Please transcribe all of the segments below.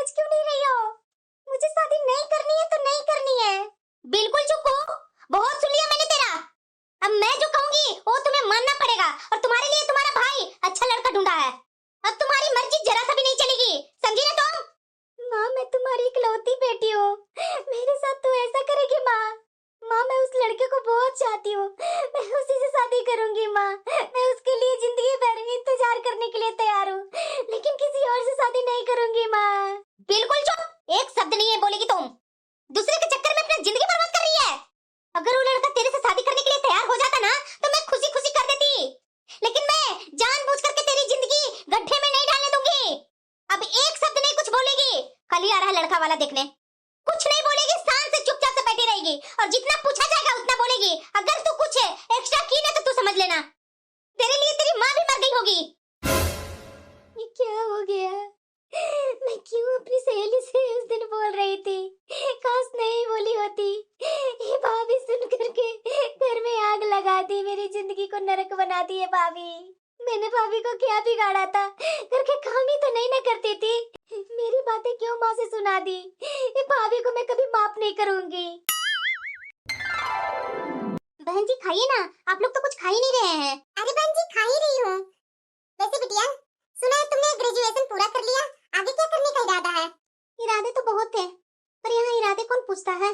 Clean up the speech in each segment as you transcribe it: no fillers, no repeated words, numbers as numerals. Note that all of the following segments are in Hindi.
समझ क्यों नहीं रही हो? मुझे शादी नहीं करनी है तो नहीं करनी है। बिल्कुल चुप हो, बहुत सुन लिया मैंने तेरा। अब मैं जो कहूंगी वो तुम्हें मानना पड़ेगा और तुम्हारे लिए तुम्हारा भाई अच्छा लड़का ढूंढा है। अब तुम्हारी मर्जी जरा सा भी नहीं चलेगी, समझी ना तुम? माँ मैं तुम्हारी इकलौती बेटी हूँ, मेरे साथ तू ऐसा करेगी माँ? माँ मैं उस लड़के को बहुत चाहती हूँ, मैं उसी से शादी करूंगी माँ। मैं उसके लिए जिंदगी भर इंतजार करने के लिए तैयार हूँ, लेकिन किसी और से शादी नहीं करूंगी माँ। बिल्कुल चुप, एक शब्द नहीं है बोलेगी तुम। दूसरे के चक्कर में अपनी जिंदगी बर्बाद कर रही है। अगर वो लड़का तेरे से शादी करने के लिए तैयार हो जाता ना तो मैं खुशी खुशी कर देती, लेकिन मैं जानबूझ करके तेरी जिंदगी गड्ढे में नहीं डालने दूंगी। अब एक शब्द नहीं कुछ बोलेगी, कल ही आ रहा है लड़का वाला देखने। कुछ नहीं बोलेगी, शांत से चुपचाप से बैठी रहेगी और जितना पूछा जाएगा उतना बोलेगी। अगर तू कुछ एक्स्ट्रा की ना तो तू समझ लेना तेरे लिए तेरी माँ भी मर गई होगी। ये क्या हो गया? मैं क्यों अपनी सहेली से उस दिन बोल रही थी? काश नहीं बोली होती। ये भाभी सुन करके घर में आग लगा दी, मेरी जिंदगी को नरक बना दी है भाभी। मैंने भाभी को क्या बिगाड़ा था? घर के काम ही तो नहीं ना करती थी। मेरी बातें क्यों माँ से सुना दी? ये भाभी को मैं कभी माफ नहीं करूंगी। बहन जी खाइए ना, आप लोग तो कुछ खा ही नहीं रहे हैं। अरे बहन जी खा ही रही हूँ। वैसे बिटिया सुना है तुमने ग्रेजुएशन पूरा कर लिया, आगे क्या करने का इरादा है? इरादे तो बहुत है, पर यहाँ इरादे कौन पूछता है?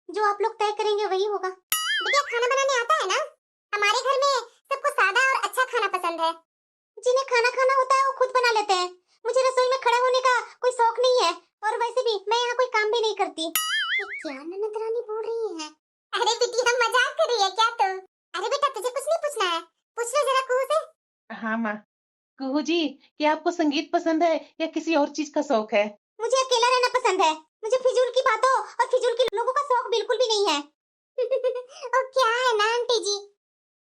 जो आप लोग तय करेंगे वही होगा। बिटिया खाना बनाने आता है ना? हमारे घर में सबको सादा और अच्छा खाना पसंद है। जिन्हें खाना खाना होता है वो खुद बना लेते हैं। मुझे रसोई में खड़े होने का कोई शौक नहीं है, और वैसे भी मैं यहाँ कोई काम भी नहीं करती। ये क्या ननद रानी बोल रही है? अरे बिटिया मजाक कर रही है क्या तू? अरे बेटा तुझे कुछ नहीं पूछना है, पूछ लो जरा कुहू से। हाँ माँ। कुहू जी, क्या आपको संगीत पसंद है या किसी और चीज का शौक है? मुझे अकेला रहना पसंद है। मुझे फिजूल की बातों और फिजूल के लोगों का शौक बिल्कुल भी नहीं है। और क्या है ना आंटी जी,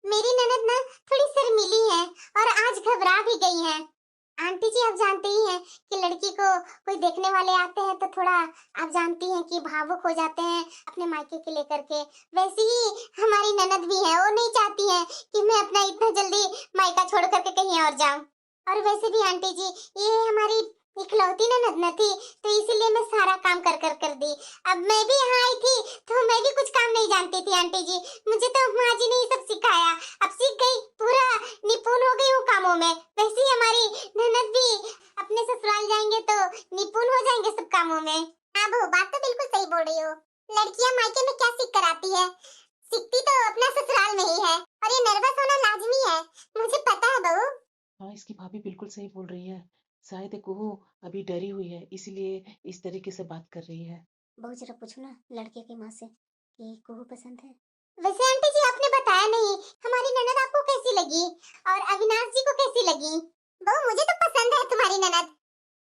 मेरी ननद ना थोड़ी शर्मीली है और आज घबरा भी गई है। आंटी जी आप जानती ही हैं कि लड़की को कोई देखने वाले आते हैं तो थोड़ा आप जानती हैं कि भावुक हो जाते हैं अपने मायके के लेकर के। वैसे ही हमारी ननद भी है, वो नहीं चाहती है कि मैं अपना इतना जल्दी मायका छोड़ करके कहीं और जाऊं। और वैसे भी आंटी जी ये हमारी इकलौती ननद न थी, तो इसीलिए मैं सारा काम कर दी। अब मैं भी यहाँ आई थी तो मैं भी कुछ काम नहीं जानती थी आंटी जी, मुझे तो माँ जी ने ये सब सिखाया। अब सीख गई, पूरा निपुण हो गई हूँ कामों में। वैसे ही हमारी ननद भी अपने ससुराल जाएंगे तो निपुण हो जाएंगे सब कामों में। हाँ बहू बात तो बिल्कुल सही बोल रही हो। लड़कियाँ मायके में क्या सीख कर आती है? सीखती तो अपना ससुराल में ही है, और ये नर्वस होना लाजमी है, मुझे पता है बहू। हाँ, इसकी भाभी बिल्कुल सही बोल रही है। शायद कुहू अभी डरी हुई है, इसलिए इस तरीके से बात कर रही है। बहू जरा पूछो ना लड़के की माँ से कि कुहू पसंद है। वैसे आंटी जी आपने बताया नहीं, हमारी ननद आपको कैसी लगी और अविनाश जी को कैसी लगी? बहू मुझे तो पसंद है तुम्हारी ननद।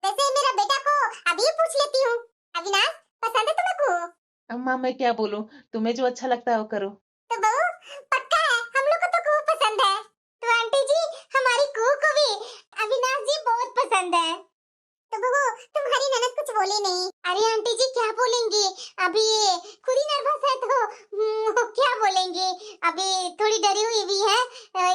वैसे मेरा बेटा को अभी पूछ लेती हूँ, अविनाश पसंद है तुम्हें कुहू? अब माँ मैं क्या बोलूं, तुम्हें जो अच्छा लगता है वो करो। तो बहू पक्का है हम लोग को तो कुहू पसंद है। तो आंटी जी हमारी कुहू को भी अविनाश जी बहुत पसंद है। तो बहू तुम्हारी ननद कुछ बोली नहीं? अरे आंटी जी क्या बोलेंगी, अभी ये खुद ही नर्वस है तो वो क्या बोलेंगी, अभी थोड़ी डरी हुई भी है।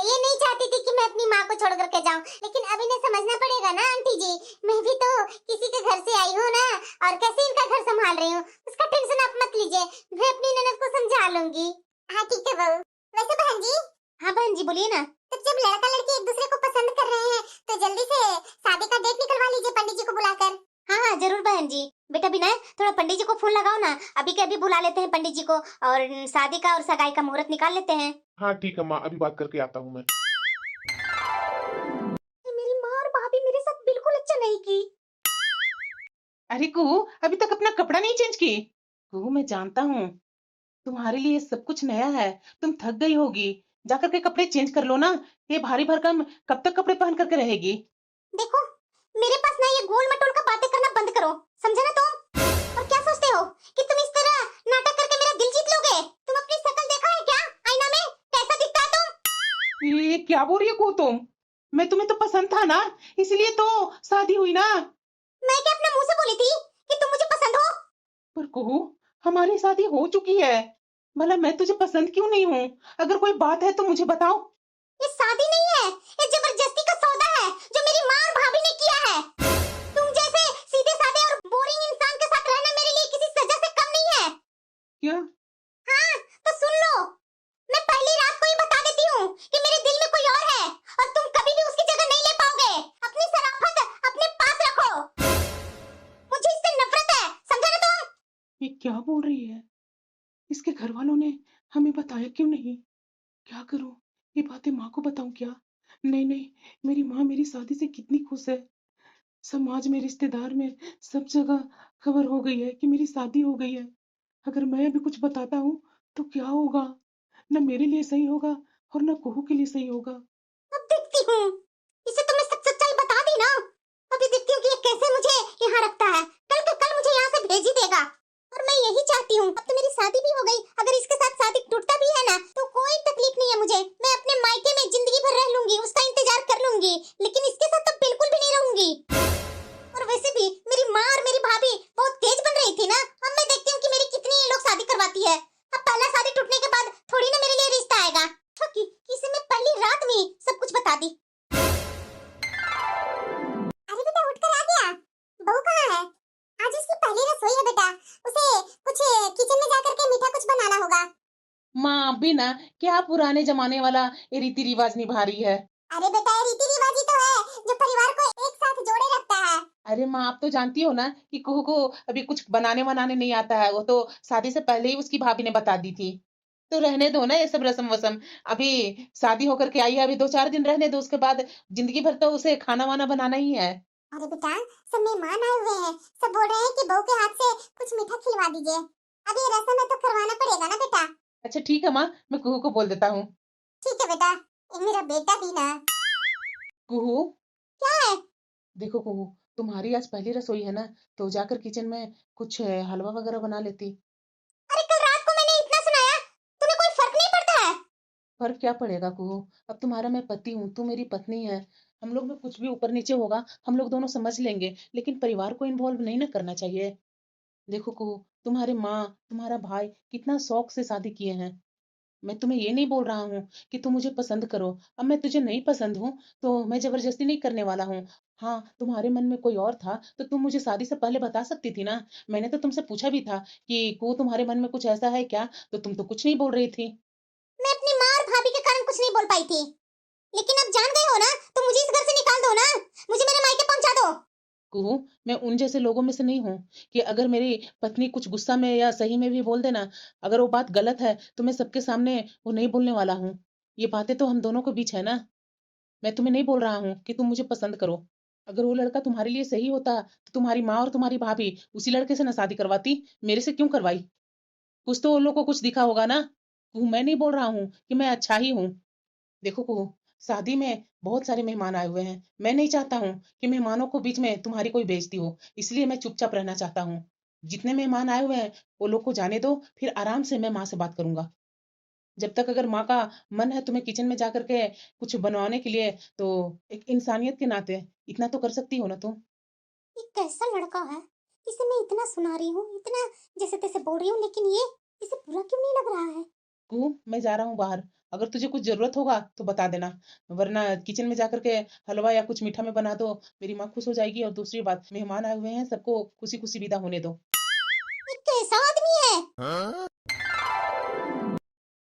ये नहीं चाहती थी कि मैं अपनी माँ को छोड़ करके जाऊं, लेकिन अभी ने समझना पड़ेगा ना आंटी जी, मैं भी तो किसी के घर से आई हूँ ना, और कैसे इनका घर संभाल रही हूँ उसका टेंशन आप मत लीजिए, मैं अपनी ननद को समझा लूंगी। हाँ ठीक है बहू। वैसे बहन जी। हाँ बहन जी बोलिए ना। तो जब लड़का लड़की एक दूसरे को पसंद कर रहे हैं तो जल्दी से शादी का डेट निकलवा लीजिए पंडित जी को बुलाकर। हाँ हाँ जरूर बहन जी। बेटा विनय थोड़ा पंडित जी को फोन लगाओ ना, अभी के अभी बुला लेते हैं पंडित जी को और शादी का और सगाई का मुहूर्त निकाल लेते हैं। हाँ ठीक है माँ, अभी बात करके आता हूँ मैं। मेरी माँ और भाभी मेरे साथ बिल्कुल अच्छा नहीं की। अरे कुहू अभी तक अपना कपड़ा नहीं चेंज की? कुहू मैं जानता हूँ तुम्हारे लिए सब कुछ नया है, तुम थक गई होगी, जाकर के कपड़े चेंज कर लो ना। ये भारी भरकम कब तक कपड़े पहन करके रहेगी? देखो मेरे पास ना ये गोल मटोल का बातें करना बंद करो, समझे ना तुम? और क्या सोचते हो कि तुम इस तरह नाटक करके मेरा दिल जीत लोगे? तुम अपनी शक्ल देखा है क्या आईना में, कैसा दिखता है तुम? ये क्या बोल रही है कुहू तुम? मैं तुम्हें तो पसंद था ना, इसलिए तो शादी हुई ना। मैं क्या अपने मुंह से बोली थी कि तुम मुझे पसंद हो? पर कुहू हमारी शादी हो चुकी है, भला मैं तुझे पसंद क्यों नहीं हूँ? अगर कोई बात है तो मुझे बताओ। ये शादी नहीं है, ये जबरदस्ती का सौदा है जो मेरी माँ और भाभी ने किया है। तुम जैसे सीधे साधे और बोरिंग क्या बोल रही है? इसके घर वालों ने हमें बताया क्यों नहीं? क्या करूं? ये बातें माँ को बताऊं क्या? नहीं नहीं, मेरी माँ मेरी शादी से कितनी खुश है। समाज में, रिश्तेदार में, सब जगह खबर हो गई है कि मेरी शादी हो गई है। अगर मैं अभी कुछ बताता हूँ तो क्या होगा? न मेरे लिए सही होगा और न कुहू के लिए सही होगा। अब देखती हूँ, इसे तो मैं सब सच्चाई बता दी ना। अभी देखती हूँ कि ये कैसे मुझे यहाँ रखता है। कल के कल मुझे यहाँ से भेज ही देगा। और मैं यही चाहती हूँ, अब तो मेरी शादी भी हो गई, अगर इसके साथ शादी टूटता भी है ना तो कोई तकलीफ नहीं है मुझे। मैं अपने मायके में जिंदगी भर रह लूंगी, उसका इंतजार कर लूंगी, लेकिन इसके साथ तो बिल्कुल भी नहीं रहूंगी। और वैसे भी मेरी माँ और मेरी भाभी बहुत तेज बन रही थी ना। अब मैं देखती हूँ कि मेरी कितनी ये लोग शादी करवाती है। अब पहला शादी टूटने के बाद थोड़ी ना मेरे लिए रिश्ता आएगा। ठोकी किसे मैं पहली रात में ही सब कुछ बता दी। अरे बेटा उठकर आ गया। बहू कहाँ है? आज उसकी पहली रसोई है बेटा। उसे कुछ किचन में जाकर के मीठा कुछ बनाना होगा। माँ अभी ना क्या पुराने जमाने वाला ये रीति रिवाज निभा रही है। अरे बेटा ये रीति रिवाज ही तो है जो परिवार को एक साथ जोड़े रखता है। अरे माँ, आप तो जानती हो ना कि कुहू को अभी कुछ बनाने बनाने नहीं आता है। वो तो शादी से पहले ही उसकी भाभी ने बता दी थी। तो रहने दो ना ये सब रस्म वस्म। अभी शादी होकर के आई है, अभी 2-4 दिन रहने दो, उसके बाद जिंदगी भर तो उसे खाना वाना बनाना ही है। अरे बेटा सब मेहमान आए हुए हैं, सब बोल रहे हैं कि बहू के हाथ से कुछ मीठा खिलवा दीजिए। अब ये रस्म है तो करवाना पड़ेगा ना बेटा। अच्छा ठीक है माँ, मैं कुहू को बोल देता हूँ। ठीक है बेटा, ये मेरा बेटा भी ना। कुहू, क्या है? देखो कुहू, तुम्हारी आज पहली रसोई है ना, तो जाकर किचन में कुछ हलवा वगैरह बना लेती। अरे कल रात को मैंने इतना सुनाया, तुम्हें कोई फर्क नहीं पड़ता है? फर्क क्या पड़ेगा कुहू? अब तुम्हारा मैं पति हूँ, तू मेरी पत्नी है। हम लोग में कुछ भी ऊपर नीचे होगा हम लोग दोनों समझ लेंगे, लेकिन परिवार को इन्वॉल्व नहीं ना करना चाहिए। देखो कुहू, तुम्हारे माँ तुम्हारा भाई कितना शौक से शादी किए हैं। मैं तुम्हें ये नहीं बोल रहा हूँ कि तुम मुझे पसंद करो। अब मैं तुझे नहीं पसंद हूँ तो मैं जबरदस्ती नहीं करने वाला हूँ। हाँ, तुम्हारे मन में कोई और था तो तुम मुझे शादी से पहले बता सकती थी ना। मैंने तो तुमसे पूछा भी था कि को तुम्हारे मन में कुछ ऐसा है क्या, तो तुम तो कुछ नहीं बोल रही थी। मैं अपनी माँ और भाभी के कारण कुछ नहीं बोल पाई थी, लेकिन अब जान गए हो ना तो मुझे इस घर से निकाल दो ना। मुझे मेरे मायके पहुंचा दो। कुहू, मैं उन जैसे लोगों में से नहीं हूँ कि अगर मेरी पत्नी कुछ गुस्सा में या सही में भी बोल देना, अगर वो बात गलत है तो मैं सबके सामने वो नहीं बोलने वाला हूँ। ये बातें तो हम दोनों के बीच है ना। मैं तुम्हें नहीं बोल रहा हूँ कि तुम मुझे पसंद करो। अगर वो लड़का तुम्हारे लिए सही होता तो तुम्हारी माँ और तुम्हारी भाभी उसी लड़के से ना शादी करवाती, मेरे से क्यों करवाई? कुछ तो उन लोग को कुछ दिखा होगा ना। कुहू, मैं नहीं बोल रहा हूँ कि मैं अच्छा ही हूँ। देखो कुहू, शादी में बहुत सारे मेहमान आए हुए हैं। मैं नहीं चाहता हूँ कि मेहमानों को बीच में तुम्हारी कोई बेइज्जती हो, इसलिए मैं चुपचाप रहना चाहता हूँ। जितने मेहमान आए हुए हैं वो लोग को जाने दो, फिर आराम से मैं माँ से बात करूंगा। जब तक अगर माँ का मन है तुम्हें किचन में जाकर के कुछ बनवाने के लिए, तो एक इंसानियत के नाते इतना तो कर सकती हो ना तुम। ये कैसा लड़का है? इसे मैं इतना सुना रही हूँ, इतना जैसे तैसे बोल रही हूँ, लेकिन ये इसे बुरा क्यों नहीं लग रहा है? क्यों, मैं जा रहा हूँ बाहर। अगर तुझे कुछ जरूरत होगा तो बता देना, वरना किचन में जाकर के हलवा या कुछ मीठा में बना दो। मेरी माँ खुश हो जाएगी। और दूसरी बात, मेहमान आए हुए हैं, सबको खुशी खुशी विदा होने दो। ये कैसा आदमी है? हाँ?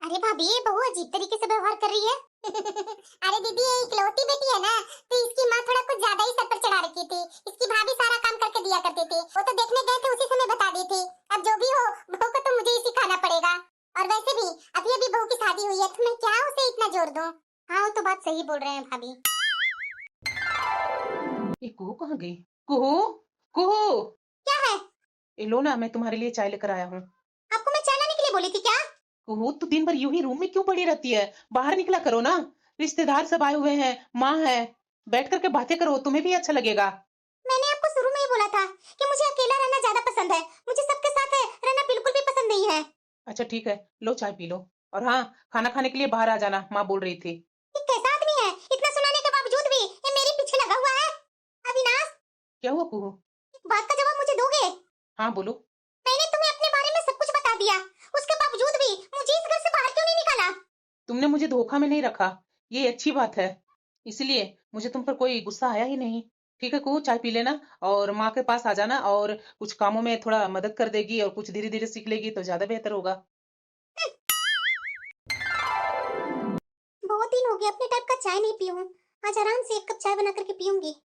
अरे भाभी ये बहू अजीब तरीके से व्यवहार कर रही है। अरे दीदी ये इकलौती बेटी है ना, तो इसकी माँ थोड़ा कुछ ज्यादा ही सर पर चढ़ा रखी थी। इसकी भाभी सारा काम करके दिया करती थी, वो तो देखने गए थे उसी समय बता दी थी। अब जो भी हो बहू को तो मुझे ही सिखाना पड़ेगा। और वैसे भी अभी अभी बहू की शादी हुई है तो मैं क्या उसे इतना जोर दूं? हाँ वो तो बात सही बोल रहे हैं भाभी। ये कुहू कहाँ गई? कुहू, कुहू, क्या है? ये लो ना, मैं तुम्हारे लिए चाय लेकर आया हूँ। आपको मैं चाय लाने के लिए बोली थी क्या? कुहू, तू दिन भर यूं ही रूम में क्यों पड़ी रहती है? बाहर निकला करो ना। रिश्तेदार सब आए हुए हैं, माँ है, बैठ करके बातें करो, तुम्हें भी अच्छा लगेगा। मैंने आपको शुरू में ही बोला था कि मुझे अकेला रहना ज्यादा पसंद है, मुझे सबके साथ रहना बिल्कुल भी पसंद नहीं है। अच्छा ठीक है, लो चाय पी लो। और हाँ, खाना खाने के लिए बाहर आ जाना, माँ बोल रही थी। ये कैसा आदमी है, इतना सुनाने के बावजूद भी ये मेरे पीछे लगा हुआ है। अविनाश, क्या हुआ कुहू? एक बात का जवाब मुझे दोगे? हाँ बोलो। मैंने तुम्हें अपने बारे में सब कुछ बता दिया, उसके बावजूद भी मुझे इस घर से बाहर क्यों नहीं निकाला? तुमने मुझे धोखा में नहीं रखा, ये अच्छी बात है। इसलिए मुझे तुम पर कोई गुस्सा आया ही नहीं। ठीक है कुहू, चाय पी लेना और माँ के पास आ जाना, और कुछ कामों में थोड़ा मदद कर देगी और कुछ धीरे धीरे सीख लेगी तो ज्यादा बेहतर होगा। बहुत दिन हो गए अपने टाइप का चाय नहीं पी हूँ, आज आराम से एक कप चाय बना करके पीऊंगी।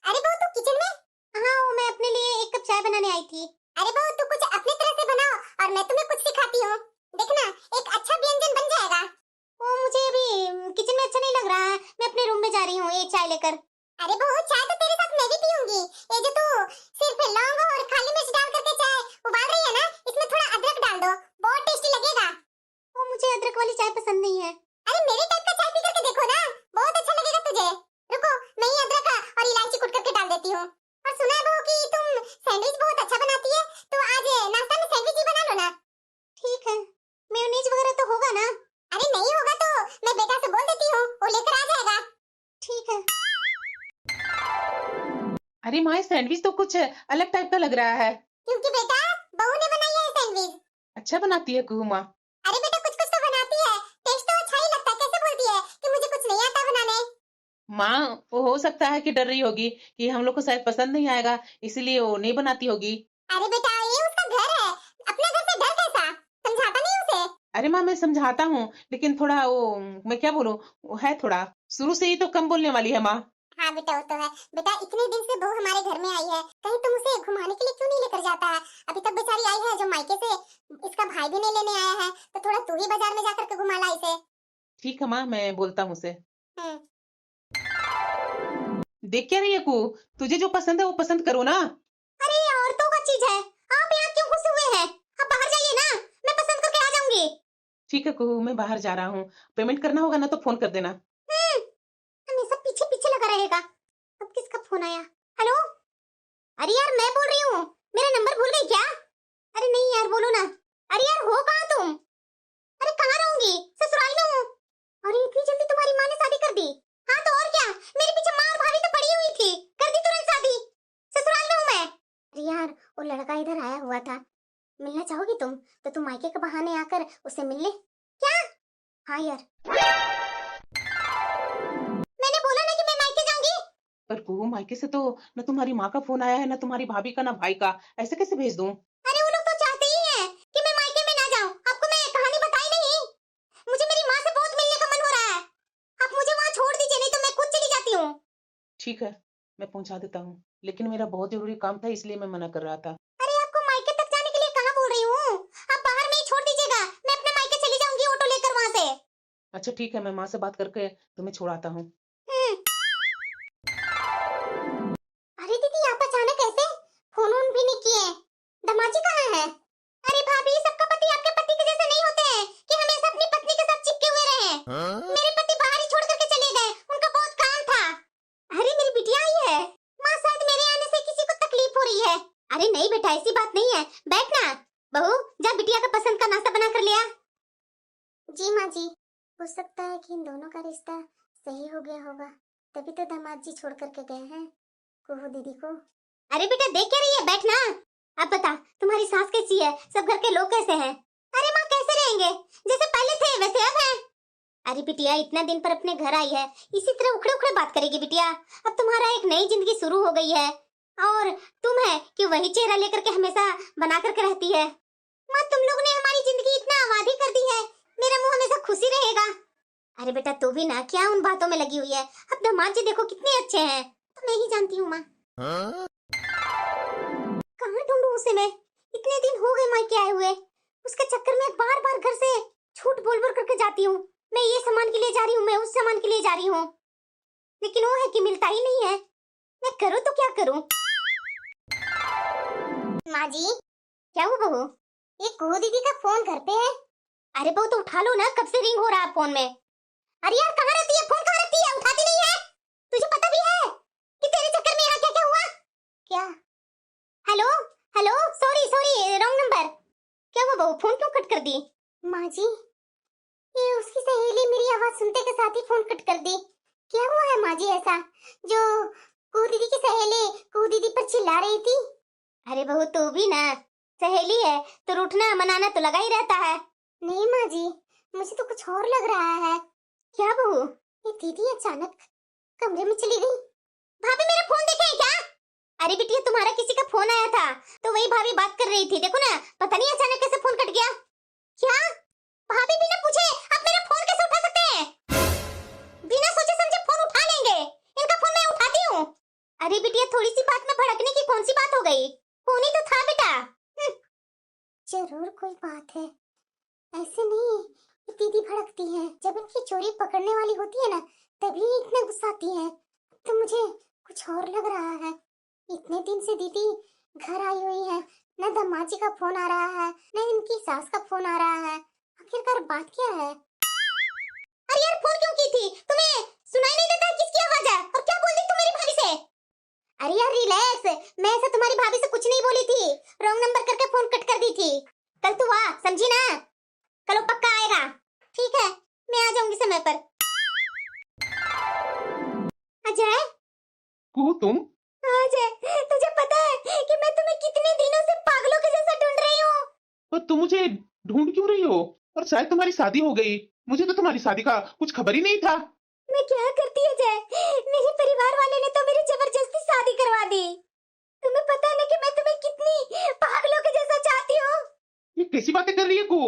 अरे वो तो किचन में। हाँ वो मैं अपने लिए एक कप चाय चाय बनाने आई थी। अरे बहू तू कुछ अपनी तरह से बनाओ और मैं तुम्हें कुछ सिखाती हूँ। देखना एक अच्छा व्यंजन बन जाएगा। वो मुझे अभी किचन में अच्छा नहीं लग रहा है, मैं अपने रूम में जा रही हूँ एक चाय लेकर। अरे बहू चाय तो तेरे साथ मैं भी पीऊंगी। ये जो तू सिर्फ लौंग और काली मिर्च डाल करके चाय उबाल रही है ना, इसमें थोड़ा अदरक डाल दो, बहुत टेस्टी लगेगा। वो मुझे अदरक वाली चाय पसंद नहीं है। अरे मेरे टाइप का चाय पी करके देखो ना, बहुत अच्छा लगेगा तुझे। रुको मैं ही अदरक और इलायची कूट करके डाल देती हूँ। और सुना है बहू कि तुम सैंडविच बहुत अच्छा बनाती है, तो आज नाश्ता में सैंडविच ही बना लो ना। ठीक है, मेयोनीज वगैरह तो होगा ना? अरे नहीं होगा तो मैं बेटा से बोल देती हूँ, वो लेकर आ जाएगा। ठीक है। अरे माँ, सैंडविच तो कुछ अलग टाइप का लग रहा है। क्योंकि बेटा बहू ने बनाई है सैंडविच। अच्छा बनाती है कुहू माँ? अरे बेटा कुछ कुछ तो बनाती है, टेस्ट तो अच्छा ही लगता है। कैसे बोलती है कि मुझे कुछ नहीं आता बनाने? माँ, वो हो सकता है कि डर रही होगी कि हम लोग को शायद पसंद नहीं आएगा, इसलिए वो नहीं बनाती होगी। अरे बेटा ये उसका घर है, अपने घर से डर कैसा? समझाता नहीं उसे? अरे माँ, मैं समझाता हूँ, लेकिन थोड़ा वो, मैं क्या बोलूँ, वो है थोड़ा, शुरू से ही तो कम बोलने वाली है माँ। हाँ बेटा वो तो है। बेटा इतने दिन से बहू हमारे घर में आई है, कहीं तुम उसे घुमाने के लिए क्यों नहीं लेकर जाता है? अभी तक बेचारी आई है जो मायके से, इसका भाई भी नहीं लेने आया है, तो थोड़ा तू ही बाजार में जाकर के घुमा ला इसे। ठीक है माँ, मैं बोलता हूँ उसे। हम्म। देख क्या रही है कू, तुझे जो पसंद है वो पसंद करो ना। अरे ये औरतों का चीज है, आप यहाँ क्यों घुसे हुए हैं? आप बाहर जाइए ना, मैं पसंद करके आ जाऊंगी। ठीक है कुहू, मैं बाहर जा रहा हूँ, पेमेंट करना होगा ना तो फोन कर देना। हमेशा पीछे पीछे लगा रहेगा। अब किसका फोन आया? हेलो? अरे यार मैं बोल रही हूँ, मेरा नंबर भूल गई क्या? अरे नहीं यार बोलो ना। अरे यार हो कहाँ तुम? अरे कहाँ रहूंगी? ससुराल में हूँ। अरे इतनी जल्दी तुम्हारी माँ ने शादी कर दी? हाँ तो और क्या, मेरे पीछे माँ और भाभी तो पड़ी हुई थी, कर दी तुरंत शादी। ससुराल में हूँ मैं। अरे यार वो लड़का इधर आया हुआ था, मिलना चाहोगी तुम? तो तुम मायके के बहाने आकर उससे मिल ले। क्या? हाँ यार मैंने बोला ना कि मैं मायके जाऊंगी। पर कुहू, मायके से तो न तुम्हारी माँ का फोन आया है, न तुम्हारी भाभी का, न भाई का, ऐसे कैसे भेज दूं? अरे वो लोग तो चाहते ही हैं कि मैं मायके में ना जाऊं। आपको मैं कहानी बताई नहीं? मुझे मेरी माँ से बहुत मिलने का मन हो रहा है। आप मुझे वहाँ छोड़ दीजिए, नहीं तो मैं खुद चली जाती हूँ। ठीक है, मैं पहुंचा देता हूँ, लेकिन मेरा बहुत जरूरी काम था इसलिए मैं मना कर रहा था। अरे आपको मायके तक जाने के लिए कहाँ बोल रही हूँ, आप बाहर में ही छोड़ दीजिएगा, मैं अपने मायके चली जाऊंगी ऑटो लेकर वहाँ से। अच्छा ठीक है, मैं माँ से बात करके तुम्हें छोड़ाता हूँ। अरे दीदी आप अचानक ऐसे? फोन ऑन भी नहीं किए, दमाजी कहाँ है? अरे भाभी सबका पति आपके पति के जैसे नहीं होते हैं कि हमेशा अपनी पत्नी के साथ चिपके हुए रहें। मेरे पति बाहर ही छोड़ करके चले गए, उनका बहुत काम था। अरे मेरी बिटिया आई है। माँ शायद मेरे आने से किसी को तकलीफ हो रही है। अरे नहीं बेटा ऐसी बात नहीं है, बैठना। बहू जा बिटिया का पसंद का नाश्ता बना कर लिया। जी माँ जी। हो सकता है कि इन दोनों का रिश्ता सही हो गया होगा, तभी तो दामाद जी छोड़ करके गए हैं कुहू दीदी को। अरे बेटा देख क्या रही है, बैठना। अब बता तुम्हारी सास कैसी है, सब घर के लोग कैसे हैं? अरे माँ कैसे रहेंगे, जैसे पहले थे वैसे अब हैं। अरे बिटिया इतना दिन पर अपने घर आई है, इसी तरह उखड़े उखड़े बात करेगी बिटिया। अब तुम्हारा एक नई जिंदगी शुरू हो गई है, और तुम है कि वही चेहरा लेकर के हमेशा बना करके रहती है। माँ तुम लोग ने हमारी जिंदगी इतना आबादी कर दी है, मेरा मुंह हमेशा खुशी रहेगा। अरे बेटा तू भी ना क्या उन बातों में लगी हुई है, अब दामाद जी देखो कितने अच्छे हैं। तो मैं ही जानती हूँ माँ। कहाँ ढूंढूं उसे मैं, इतने दिन हो गए मायके आए हुए, उसके चक्कर में बार बार घर से झूठ बोल बोल करके जाती हूँ। मैं ये सामान के लिए जा रही हूँ, मैं उस सामान के लिए जा रही हूँ, लेकिन वो है कि मिलता ही नहीं है। मैं करूँ तो क्या करूँ? माँ जी क्या हुआ बहू? ये कुहू दीदी का फोन घर पे है। अरे बहू तो उठा लो ना, कब से रिंग हो रहा है फोन में। अरे यार कहाँ रहती है, फोन कहाँ रखती है, उठाती नहीं है? तुझे पता भी है कि तेरे चक्कर में यहाँ क्या क्या हुआ? क्या? Hello hello, sorry sorry wrong number. क्या हुआ बहू, फोन क्यों कट कर दी? माँ जी ये उसकी सहेली मेरी आवाज सुनते के साथ ही फोन कट कर दी। क्या हुआ है माँ जी ऐसा, जो कुहू दीदी की सहेली कुहू दीदी पर चिल्ला रही थी? अरे बहू तू भी ना, सहेली है तो रूठना मनाना तो लगा ही रहता है। नहीं माँ जी मुझे तो कुछ और लग रहा है। क्या बहू? ये दीदी अचानक कमरे में चली गई। भाभी मेरा फोन देखे है क्या? अरे बिटिया तुम्हारा किसी का फोन आया था, तो वही भाभी बात कर रही थी, देखो ना पता नहीं अचानक कैसे फोन कट गया। क्या? भाभी बिना पूछे आप मेरा फोन कैसे उठा सकते हैं? बिना सोचे समझे फोन उठा लेंगे, इनका फोन मैं उठाती हूँ। अरे बिटिया थोड़ी सी बात में भड़कने की कौन सी बात हो गई? फोन ही तो था बेटा। जरूर कोई बात है। ऐसे नहीं, ये दीदी भड़कती है। जब इनकी चोरी पकड़ने वाली होती है ना, तभी इतना गुस्साती है। तो मुझे कुछ और लग रहा है। इतने दिन से दीदी घर आई हुई है, न दामाद जी का फोन आ रहा है, न इनकी सास का फोन आ रहा है। आखिरकार बात क्या है? अरे यार, फोन क्यों की थी? तुम्हें सुनाई नहीं देता किसकी आवाज है? और क्या बोल दी तुम मेरी भाभी से? अरे यार रिलैक्स, मैं ऐसा तुम्हारी भाभी से कुछ नहीं बोली थी। रॉन्ग नंबर करके फोन कट कर दी थी। कल तू आ, समझी ना? कल वो पक्का आएगा। ठीक है, मैं आ जाऊंगी समय पर। अजय, तुम अजय, तुझे पता है कि मैं तुम्हें कितने दिनों से पागलों के जैसा ढूंढ रही हूँ। और तुम मुझे ढूंढ क्यों रही हो? और शायद तुम्हारी शादी हो गई। मुझे तो तुम्हारी शादी का कुछ खबर ही नहीं था। मैं क्या करती अजय? मेरे परिवार वाले ने तो मेरी जबरदस्ती शादी करवा दी। तुम्हें पता नहीं कि मैं तुम्हें कितनी पागलों के जैसा चाहती हूँ। ये कैसी बातें कर रही है कू?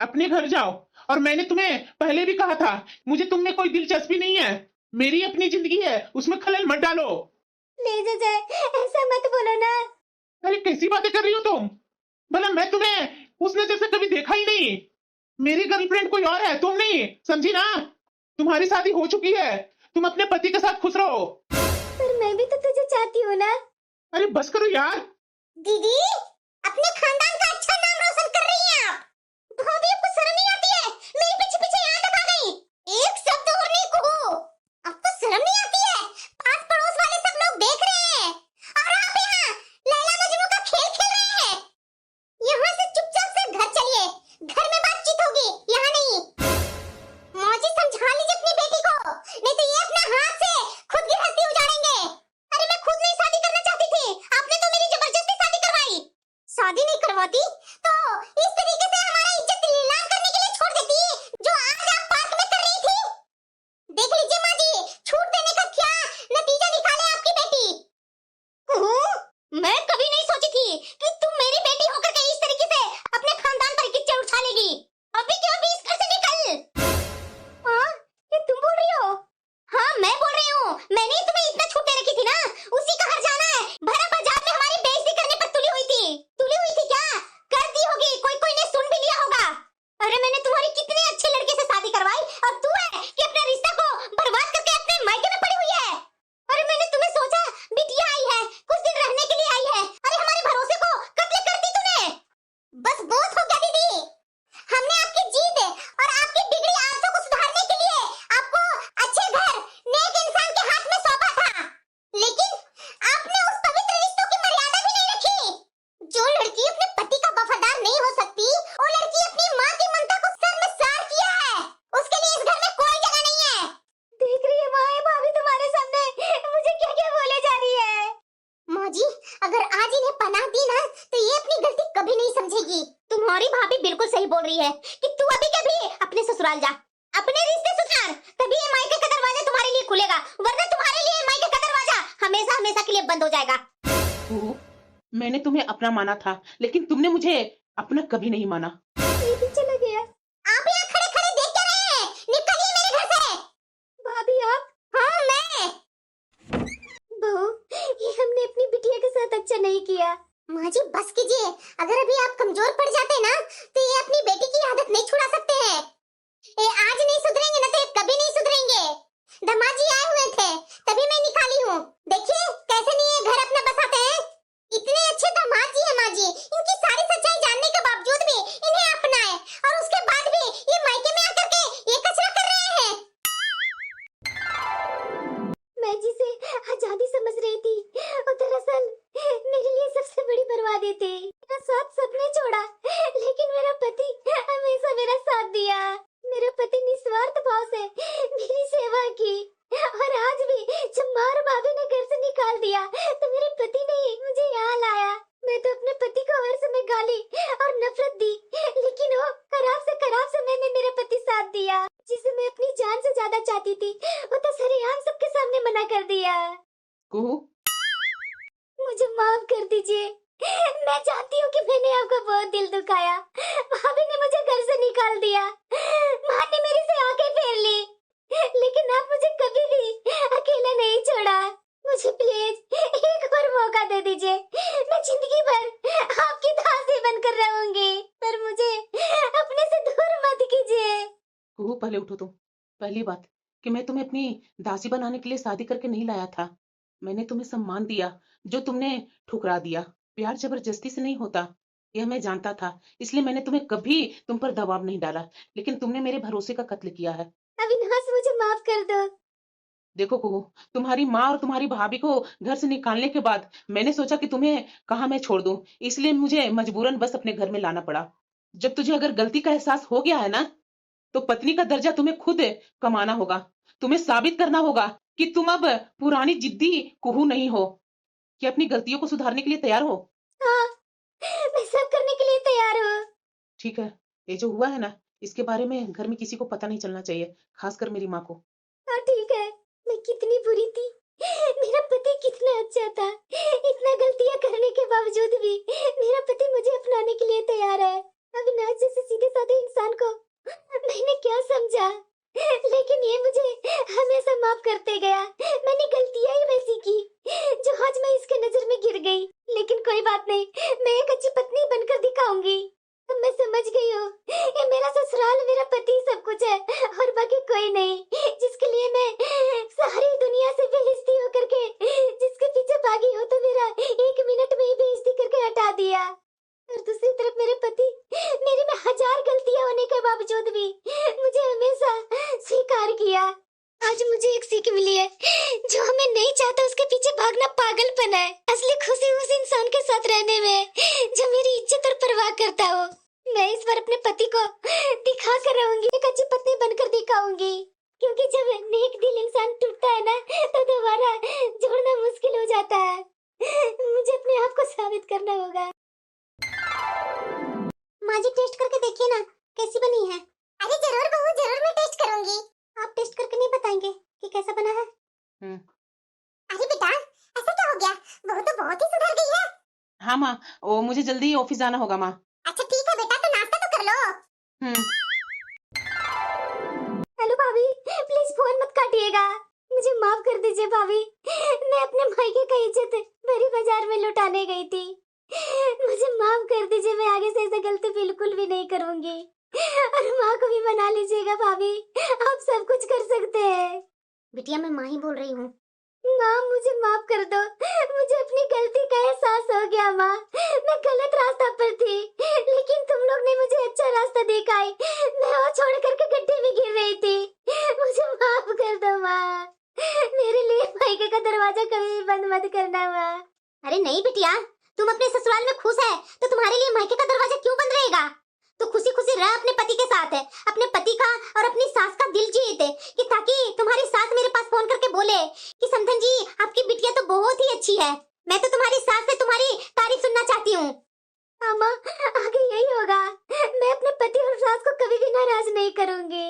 अपने घर जाओ। और मैंने तुम्हें पहले भी कहा था, मुझे तुम में कोई दिलचस्पी नहीं है। मेरी अपनी जिंदगी है, उसमें खलल मत डालो। प्लीज अजय, ऐसा मत बोलो ना। अरे कैसी बातें कर रही हो तुम? भला मैं तुम्हें उस नजर से कभी देखा ही नहीं। मेरी गर्लफ्रेंड कोई और है, तुम नहीं, समझी ना? तुम्हारी शादी हो चुकी है, तुम अपने पति के साथ खुश रहो। पर मैं भी तो तुझे चाहती हूँ ना। अरे बस करो यार। दीदी, अपने खानदान का अच्छा नाम रोशन कर रही हैं आप। भाभी, आपको शर्म नहीं आती है? मेरे पीछे पीछे यहाँ तक आ गई। एक शब्द और नहीं कहूँ। आपको शर्म नहीं आती है? पास पड़ोस वाले सब लोग देख रहे हैं और आप यहाँ लैला मजनू का खेल खेल रहे हैं। यहाँ से चुपचाप से घर चलिए। घर में बातचीत होगी, यहाँ नहीं। मौजी, समझा लीजिए अपनी बेटी को, नहीं तो ये अपने हाथ से खुद गृहस्थी उजाड़ेंगे। अरे मैं खुद नहीं शादी करना चाहती थी, आपने तो मेरी जबरदस्ती शादी करवाई। शादी नहीं करवाती तो इस तरीके से हमारा इज्जत नीलाम करने के लिए छोड़ देती, जो आज आप पार्क में कर रही थी। देख लीजिए माँ जी, छूट देने का क्या नतीजा निकाले आपकी बेटी। मैं कभी नहीं सोची थी कि तुम मेरी बेटी होकर के इस तरीके से अपने खानदान पर कीचड़ उछा लेगी। अभी के अभी इस घर से निकल। हाँ, ये तुम बोल रही हो? हाँ, मैं बोल रही हूँ। मैंने ही तुम्हें इतना छूट दे रखी थी ना। उसी का घर जाना है। भरा बाजार में हमारी बेइज्जती करने पर तुली हुई थी। तुली हुई थी क्या? कर दी होगी, कोई कोई ने सुन भी लिया होगा। अरे मैंने तुम्हारी कितने अच्छे लड़के से शादी करवाई और तू है कि अपने रिश्ता को बर्बाद करके अपने मायके में पड़ी हुई है। अरे मैंने तुम्हें सोचा बिटिया आई है, कुछ दिन रहने के लिए आई है। अरे हमारे भरोसे को कत्ल कर दी तूने। बस बहुत हो गया दीदी। हमने आपकी जीत और आपकी बिगड़ी आदतों को सुधारने के लिए आपको अच्छे घर, नेक इंसान के हाथ में सौंपा था, लेकिन आपने उस पवित्र रिश्तों की मर्यादा भी नहीं रखी। जो लड़की अपने पति का वफादार नहीं हो सकती, वो लड़की अपनी माँ की ममता को शर्मसार किया है। उसके लिए इस घर में कोई जगह नहीं है। देख रही है माँ, ये भाभी तुम्हारे सामने मुझे क्या क्या बोले जा रही है। माँ जी, अगर आज इन्हें पनाह दी ना, तो ये अपनी गलती कभी नहीं समझेगी। तुम्हारी भाभी बिल्कुल सही बोल रही है कि तू अभी के अभी अपने ससुराल जा, अपने रिश्ते सुधार, तभी ये मायके का दरवाजा तुम्हारे लिए खुलेगा, वरना तुम्हारे लिए मायके का दरवाजा हमेशा हमेशा के लिए बंद हो जाएगा। मैंने तुम्हें अपना माना था, लेकिन तुमने मुझे अपना कभी नहीं माना। ये भी चला गया। आप यहाँ खड़े खड़े देख क्या रहे हैं? निकलिए मेरे घर से। भाभी आप? हाँ मैं। बहू, ये हमने अपनी बिटिया के साथ अच्छा नहीं किया। माँ जी बस कीजिए, अगर अभी आप कमजोर पड़ जाते ना, तो ये अपनी बेटी की आदत नहीं छुड़ा सकते हैं। ये आज नहीं सुधरेंगे ना तो ये कभी नहीं सुधरेंगे। दामाद जी आए हुए थे, तभी मैं निकाली हूँ। देखिए कैसे नहीं ये घर अपना बसाते हैं। इतने अच्छे दामाद जी हैं माँ जी, इनकी सारी सच्चाई जानने के बावजूद भी इन्हें अपनाए, और उसके बाद भी ये मायके में आकर के ये कचरा कर रहे हैं। मैं जिसे आजादी समझ रही थी, वो दरअसल मेरे लिए सबसे बड़ी बर्बादी थी। मेरा साथ सबने छोड़ा, लेकिन मेरा पति हमेशा मेरा साथ दिया। मेरा पति निस्वार्थ भाव से मेरी सेवा की, और आज भी जब माँ और भाभी ने घर से निकाल दिया, तो मेरे पति ने ही मुझे यहाँ लाया। मैं तो अपने पति को हर समय गाली और नफरत दी, लेकिन वो खराब से खराब समय में मेरा पति साथ दिया। जिसे मैं अपनी जान से ज्यादा चाहती थी, वो तो सरेआम सबके सामने मना कर दिया। कुहू, मुझे माफ कर दीजिए। मैं चाहती हूँ कि मैंने आपका बहुत दिल दुखाया। भाभी ने मुझे घर से निकाल दिया, माँ ने मेरे से आंखें फेर ली, लेकिन आप मुझे कभी भी अकेला नहीं छोड़ा। मुझे प्लीज एक और मौका दे दीजिए। मैं जिंदगी भर आपकी दासी बनकर रहूंगी, पर मुझे अपने से दूर मत कीजिए। कुहू पहले उठो तुम। पहली बात कि मैं तुम्हें अपनी दासी बनाने के लिए शादी करके नहीं लाया था। मैंने तुम्हें सम्मान दिया जो तुमने ठुकरा दिया। प्यार जबरदस्ती से नहीं होता, यह मैं जानता था, इसलिए मैंने तुम्हें कभी तुम पर दबाव नहीं डाला, लेकिन तुमने मेरे भरोसे का कत्ल किया है। अविनाश, मुझे माफ कर दो। देखो कुहू, तुम्हारी माँ और तुम्हारी भाभी को घर से निकालने के बाद मैंने सोचा कि तुम्हें कहाँ मैं छोड़ दूं, इसलिए मुझे मजबूरन बस अपने घर में लाना पड़ा। जब तुझे अगर गलती का एहसास हो गया है ना, तो पत्नी का दर्जा तुम्हें खुद कमाना होगा। तुम्हें साबित करना होगा कि तुम अब पुरानी जिद्दी कुहू नहीं हो, कि अपनी गलतियों को सुधारने के लिए तैयार हो। हाँ, मैं सब करने के लिए तैयार हूँ। ठीक है, ये जो हुआ है ना, इसके बारे में घर में किसी को पता नहीं चलना चाहिए, खासकर मेरी माँ को। हाँ ठीक है, मैं कितनी बुरी थी, मेरा पति कितना अच्छा था। इतना गलतियां करने के बावजूद भी मेरा पति मुझे अपनाने के लिए तैयार है। अविनाश जैसे सीधे साधे इंसान को मैंने क्या समझा, लेकिन ये मुझे हमेशा माफ करते गया। मैंने गलतियां ही वैसी की जो आज मैं इसके नजर में गिर गई, लेकिन कोई बात नहीं, मैं एक अच्छी पत्नी बनकर दिखाऊंगी। अब मैं समझ गई हूँ, ये मेरा ससुराल, मेरा पति सब कुछ है और बाकी कोई नहीं, जिसके लिए मैं सारी दुनिया से बेइज्जती होकर के जिसके पीछे भागी हो, तो मेरा 1 मिनट में ही बेइज्जती करके हटा दिया। और दूसरी तरफ मेरे पति, मेरे में 1000 गलतियां होने के बावजूद भी मुझे हमेशा स्वीकार किया। आज मुझे एक सीख मिली है, जो हमें नहीं चाहता उसके पीछे भागना पागलपन है। असली खुशी उस इंसान के साथ रहने में है जो मेरी इज्जत और परवाह करता हो। मैं इस बार अपने पति को दिखा कर रहूंगी, एक अच्छी पत्नी बनकर दिखाऊंगी, क्योंकि जब नेक दिल इंसान टूटता है ना, तो दोबारा जोड़ना मुश्किल हो जाता है। मुझे अपने आप को साबित करना होगा। माँ जी, टेस्ट करके देखिए ना कैसी बनी है। अरे जरूर बहू, जरूर मैं टेस्ट करूंगी। आप टेस्ट करके नहीं बताएंगे कि कैसा बना है? अरे बेटा, ऐसा क्या हो गया? बहू तो बहुत ही सुधर गई है। हाँ माँ, ओ मुझे जल्दी ऑफिस जाना होगा माँ। अच्छा ठीक है बेटा, तो नाश्ता तो कर लो। हम्म। हेलो भाभी, प्लीज फोन मत काटिएगा। मुझे माफ कर दीजिए भाभी, मैं अपने मायके का इज्जत भरी बाजार में लुटाने गई थी। मुझे माफ कर दीजिए, मैं आगे से ऐसा गलती बिल्कुल भी नहीं करूंगी। और माँ को भी मना लीजिएगा भाभी, आप सब कुछ कर सकते हैं। बिटिया, मैं माँ ही बोल रही हूँ। माँ, मुझे माफ कर दो, मुझे अपनी गलती का एहसास हो गया। माँ, मैं गलत रास्ता पर थी, लेकिन तुम लोग ने मुझे अच्छा रास्ता दिखाई। मैं वो छोड़ करके गड्ढे में गिर रही थी। मुझे माफ कर दो माँ, मेरे लिए मायके का दरवाजा कभी भी बंद मत करना माँ। अरे नहीं बिटिया, तुम अपने ससुराल में खुश है तो तुम्हारे लिए मायके का दरवाजा क्यों बंद रहेगा? तो खुशी खुशी रह अपने पति के साथ है, अपने पति का और अपनी सास का दिल जीत है, कि ताकि तुम्हारी सास मेरे पास फोन करके बोले कि समधन जी, आपकी बिटिया तो बहुत ही अच्छी है। मैं तो तुम्हारी सास से तुम्हारी तारीफ सुनना चाहती हूँ। मामा, आगे यही होगा। मैं अपने पति और सास को कभी भी नाराज नहीं करूंगी।